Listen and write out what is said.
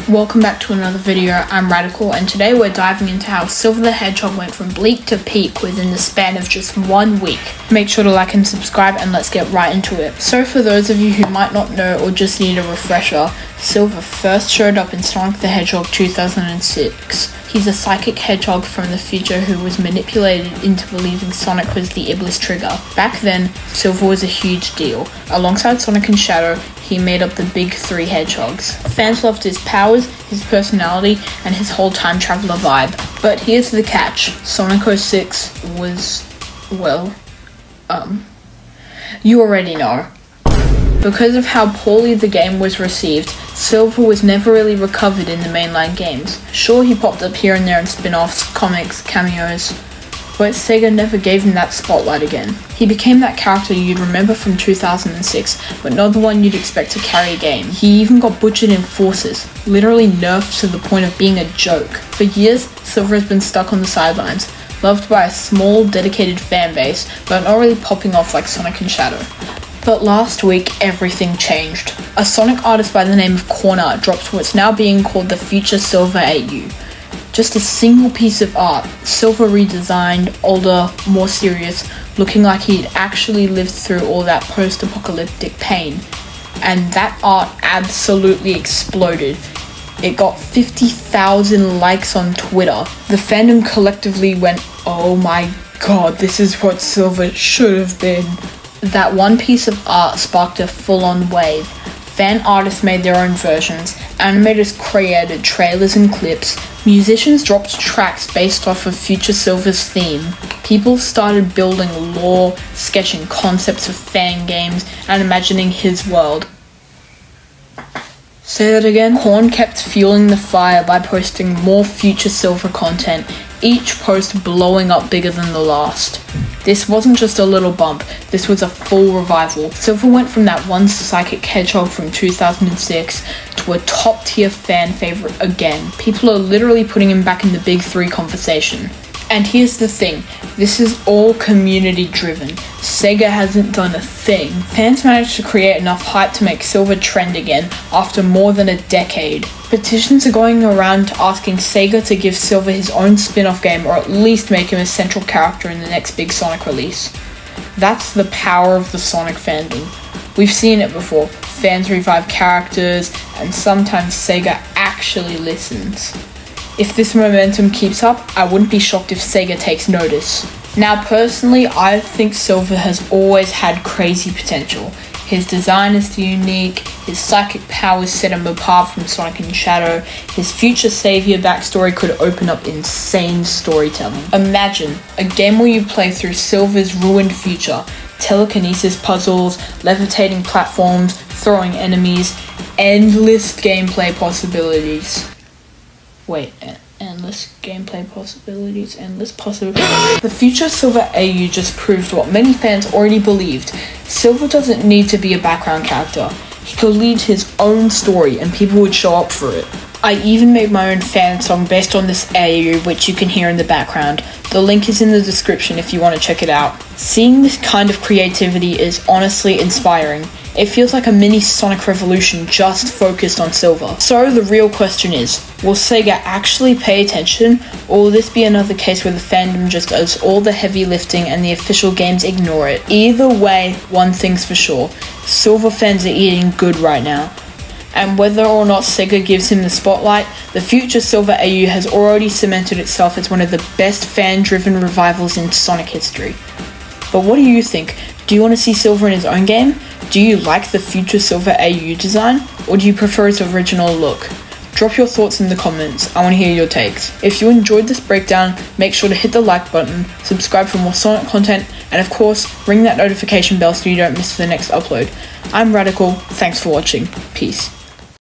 Welcome back to another video. I'm Radical, and today we're diving into how Silver the Hedgehog went from bleak to peak within the span of just 1 week. Make sure to like and subscribe, and let's get right into it. So for those of you who might not know or just need a refresher, Silver first showed up in Sonic the Hedgehog 2006. He's a psychic hedgehog from the future who was manipulated into believing Sonic was the Iblis trigger. Back then, Silver was a huge deal. Alongside Sonic and Shadow, he made up the big three hedgehogs. Fans loved his powers, his personality, and his whole time traveler vibe. But here's the catch. Sonic 06 was, well, you already know. Because of how poorly the game was received, Silver was never really recovered in the mainline games. Sure, he popped up here and there in spin-offs, comics, cameos, but Sega never gave him that spotlight again. He became that character you'd remember from 2006, but not the one you'd expect to carry a game. He even got butchered in Forces, literally nerfed to the point of being a joke. For years, Silver has been stuck on the sidelines, loved by a small, dedicated fan base, but not really popping off like Sonic and Shadow. But last week, everything changed. A Sonic artist by the name of KornArt dropped what's now being called the Future Silver AU. Just a single piece of art, Silver redesigned, older, more serious, looking like he'd actually lived through all that post-apocalyptic pain. And that art absolutely exploded. It got 50,000 likes on Twitter. The fandom collectively went, "Oh my god, this is what Silver should have been." That one piece of art sparked a full-on wave. Fan artists made their own versions, animators created trailers and clips, musicians dropped tracks based off of Future Silver's theme. People started building lore, sketching concepts of fan games, and imagining his world. Say that again? Korn kept fueling the fire by posting more Future Silver content, each post blowing up bigger than the last. This wasn't just a little bump, this was a full revival. Silver went from that one psychic hedgehog from 2006 to a top tier fan favorite again. People are literally putting him back in the big three conversation. And here's the thing, this is all community driven. Sega hasn't done a thing. Fans managed to create enough hype to make Silver trend again after more than a decade. Petitions are going around asking Sega to give Silver his own spin-off game, or at least make him a central character in the next big Sonic release. That's the power of the Sonic fandom. We've seen it before. Fans revive characters, and sometimes Sega actually listens. If this momentum keeps up, I wouldn't be shocked if Sega takes notice. Now personally, I think Silver has always had crazy potential. His design is unique, his psychic powers set him apart from Sonic and Shadow, his future savior backstory could open up insane storytelling. Imagine a game where you play through Silver's ruined future, telekinesis puzzles, levitating platforms, throwing enemies, endless gameplay possibilities. Wait, endless gameplay possibilities, The Future Silver AU just proved what many fans already believed. Silver doesn't need to be a background character. He could lead his own story and people would show up for it. I even made my own fan song based on this AU, which you can hear in the background. The link is in the description if you want to check it out. Seeing this kind of creativity is honestly inspiring. It feels like a mini Sonic Revolution just focused on Silver. So the real question is, will Sega actually pay attention, or will this be another case where the fandom just does all the heavy lifting and the official games ignore it? Either way, one thing's for sure, Silver fans are eating good right now. And whether or not Sega gives him the spotlight, the Future Silver AU has already cemented itself as one of the best fan-driven revivals in Sonic history. But what do you think? Do you want to see Silver in his own game? Do you like the Future Silver AU design? Or do you prefer its original look? Drop your thoughts in the comments, I want to hear your takes. If you enjoyed this breakdown, make sure to hit the like button, subscribe for more Sonic content, and of course, ring that notification bell so you don't miss the next upload. I'm Radical, thanks for watching, peace.